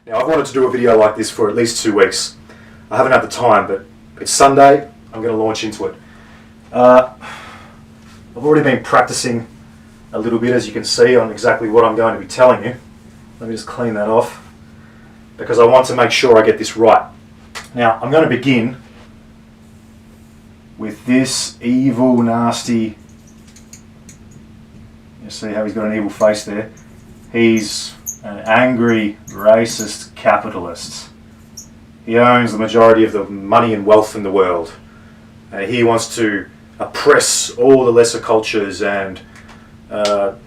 Now, I've wanted to do a video like this for at least 2 weeks. I haven't had the time, but it's Sunday. I'm going to launch into it. I've already been practicing a little bit, as you can see, on exactly what I'm going to be telling you. Let me just clean that off, because I want to make sure I get this right. Now, I'm going to begin with this evil, nasty... You see how he's got an evil face there? He's an angry, racist capitalist. He owns the majority of the money and wealth in the world. He wants to oppress all the lesser cultures and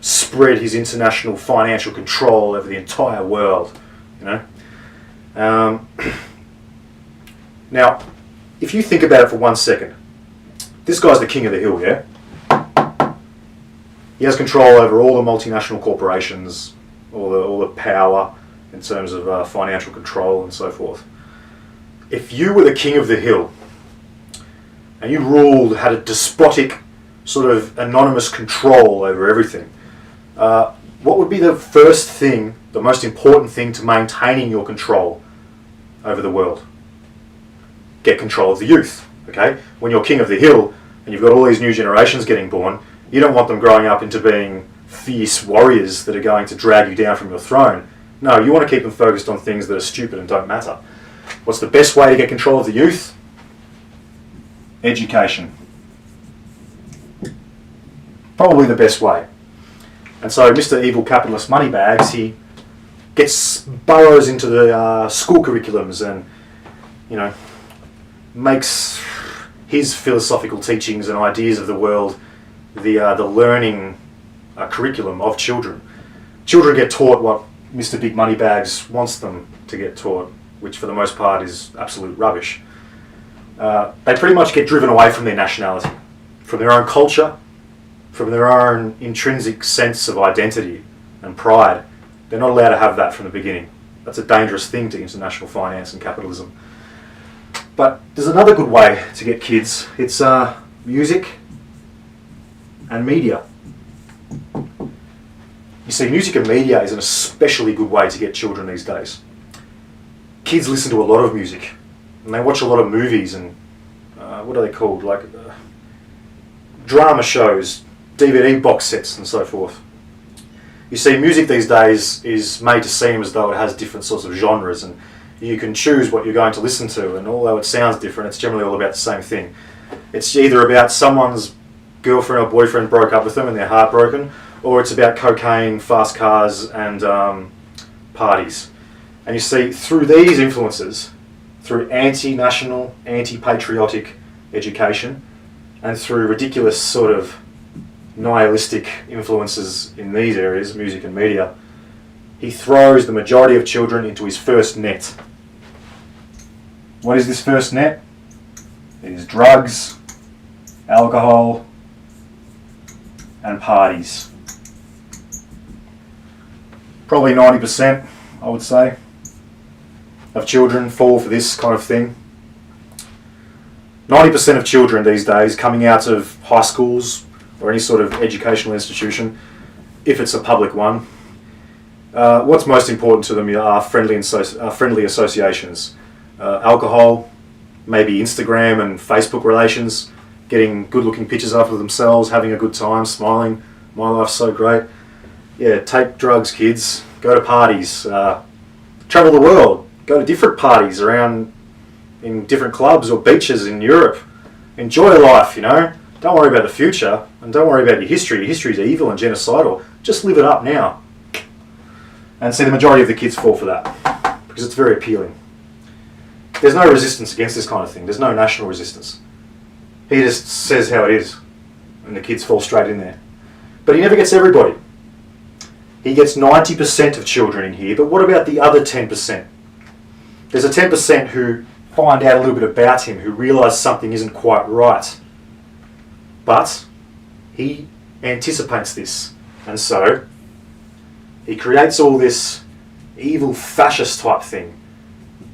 spread his international financial control over the entire world. You know. Now, if you think about it for 1 second, this guy's the king of the hill, yeah? He has control over all the multinational corporations, all the power in terms of financial control and so forth. If you were the king of the hill and you ruled, had a despotic sort of anonymous control over everything, what would be the first thing, the most important thing to maintaining your control over the world? Get control of the youth, okay? When you're king of the hill and you've got all these new generations getting born, you don't want them growing up into being fierce warriors that are going to drag you down from your throne. No, you want to keep them focused on things that are stupid and don't matter. What's the best way to get control of the youth? Education. Probably the best way. And so Mr. Evil Capitalist Moneybags, he burrows into the school curriculums and, you know, makes his philosophical teachings and ideas of the world the learning curriculum of children. Children get taught what Mr. Big Moneybags wants them to get taught, which for the most part is absolute rubbish. They pretty much get driven away from their nationality, from their own culture, from their own intrinsic sense of identity and pride. They're not allowed to have that from the beginning. That's a dangerous thing to international finance and capitalism. But there's another good way to get kids. It's music and media. You see, music and media is an especially good way to get children these days. Kids listen to a lot of music, and they watch a lot of movies and, what are they called, like drama shows, DVD box sets and so forth. You see, music these days is made to seem as though it has different sorts of genres, and you can choose what you're going to listen to, and although it sounds different, it's generally all about the same thing. It's either about someone's girlfriend or boyfriend broke up with them and they're heartbroken, or it's about cocaine, fast cars and parties. And you see, through these influences, through anti-national, anti-patriotic education, and through ridiculous sort of nihilistic influences in these areas, music and media, he throws the majority of children into his first net. What is this first net? It is drugs, alcohol, and parties. Probably 90%, I would say, of children fall for this kind of thing. 90% of children these days coming out of high schools or any sort of educational institution, if it's a public one, what's most important to them are friendly associations. Alcohol, maybe Instagram and Facebook relations, getting good-looking pictures after themselves, having a good time, smiling, my life's so great. Yeah, take drugs, kids, go to parties, travel the world, go to different parties around in different clubs or beaches in Europe. Enjoy life, you know. Don't worry about the future, and don't worry about your history. Your history is evil and genocidal. Just live it up now. And see, the majority of the kids fall for that, because it's very appealing. There's no resistance against this kind of thing. There's no national resistance. He just says how it is, and the kids fall straight in there. But he never gets everybody. He gets 90% of children in here, but what about the other 10%? There's a 10% who find out a little bit about him, who realise something isn't quite right. But he anticipates this, and so he creates all this evil fascist type thing,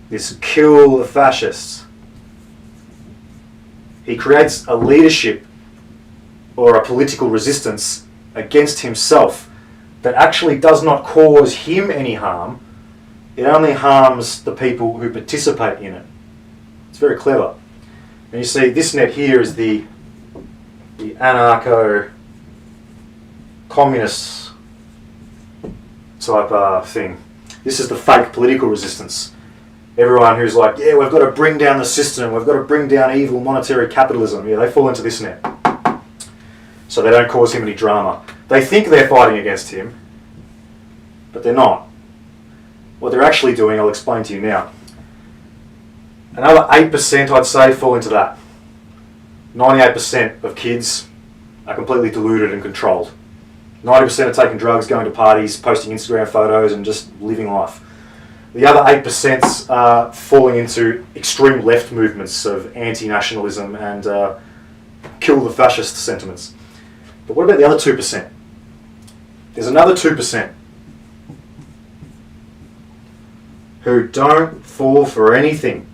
this kill the fascists. He creates a leadership or a political resistance against himself that actually does not cause him any harm, it only harms the people who participate in it. It's very clever. And you see, this net here is the anarcho-communist type thing. This is the fake political resistance. Everyone who's like, yeah, we've got to bring down the system, we've got to bring down evil monetary capitalism. Yeah, they fall into this net. So they don't cause him any drama. They think they're fighting against him, but they're not. What they're actually doing, I'll explain to you now. Another 8%, I'd say, fall into that. 98% of kids are completely deluded and controlled. 90% are taking drugs, going to parties, posting Instagram photos, and just living life. The other 8% are falling into extreme left movements of anti-nationalism and kill the fascist sentiments. But what about the other 2%? There's another 2% who don't fall for anything,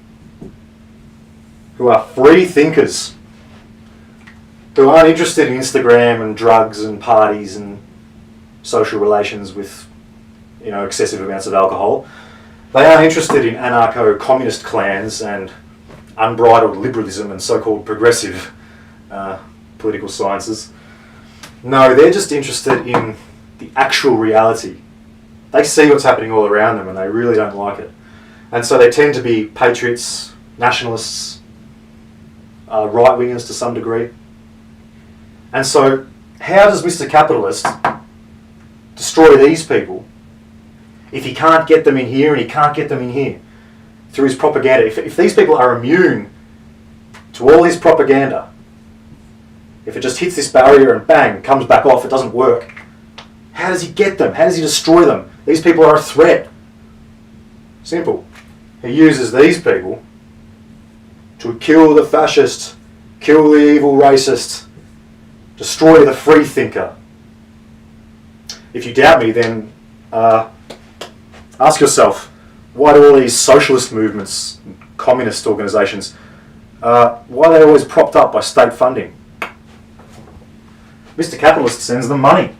who are free thinkers, who aren't interested in Instagram and drugs and parties and social relations with, excessive amounts of alcohol. They aren't interested in anarcho-communist clans and unbridled liberalism and so-called progressive political sciences. No, they're just interested in the actual reality. They see what's happening all around them and they really don't like it. And so they tend to be patriots, nationalists, right-wingers to some degree. And so how does Mr. Capitalist destroy these people if he can't get them in here and he can't get them in here through his propaganda? If these people are immune to all his propaganda, if it just hits this barrier and bang, comes back off, it doesn't work, how does he get them? How does he destroy them? These people are a threat. Simple. He uses these people to kill the fascist, kill the evil racist, destroy the free thinker. If you doubt me, then ask yourself, why do all these socialist movements, communist organisations, why are they always propped up by state funding? Mr. Capitalist sends them money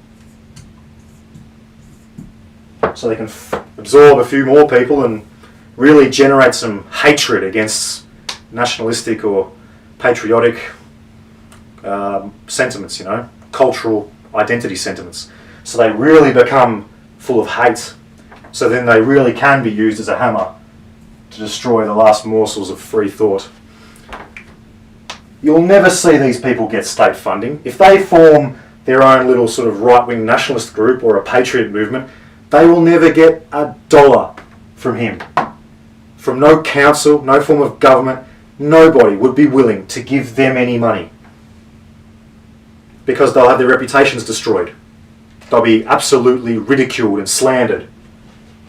so they can absorb a few more people and really generate some hatred against nationalistic or patriotic sentiments, cultural identity sentiments. So they really become full of hate. So then they really can be used as a hammer to destroy the last morsels of free thought. You'll never see these people get state funding. If they form their own little sort of right-wing nationalist group or a patriot movement, they will never get $1 from him. From no council, no form of government, nobody would be willing to give them any money, because they'll have their reputations destroyed. They'll be absolutely ridiculed and slandered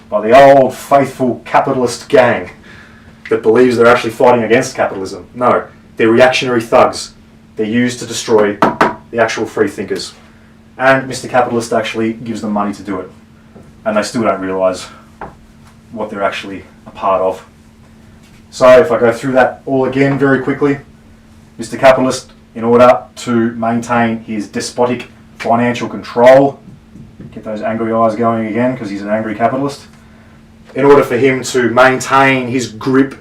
by the old faithful capitalist gang that believes they're actually fighting against capitalism. No, they're reactionary thugs. They're used to destroy the actual free thinkers. And Mr. Capitalist actually gives them money to do it. And they still don't realise what they're actually a part of. So if I go through that all again very quickly, Mr. Capitalist, in order to maintain his despotic financial control, get those angry eyes going again because he's an angry capitalist, in order for him to maintain his grip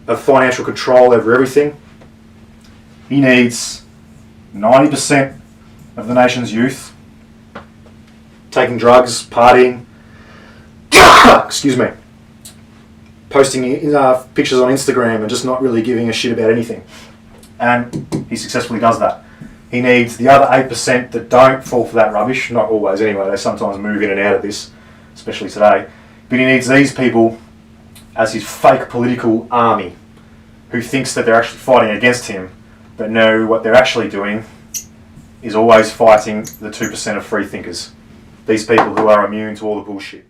of financial control over everything, he needs 90% of the nation's youth taking drugs, partying, excuse me, posting pictures on Instagram and just not really giving a shit about anything. And he successfully does that. He needs the other 8% that don't fall for that rubbish, not always anyway, they sometimes move in and out of this, especially today. But he needs these people as his fake political army, who thinks that they're actually fighting against him, but no, what they're actually doing is always fighting the 2% of free thinkers. These people who are immune to all the bullshit.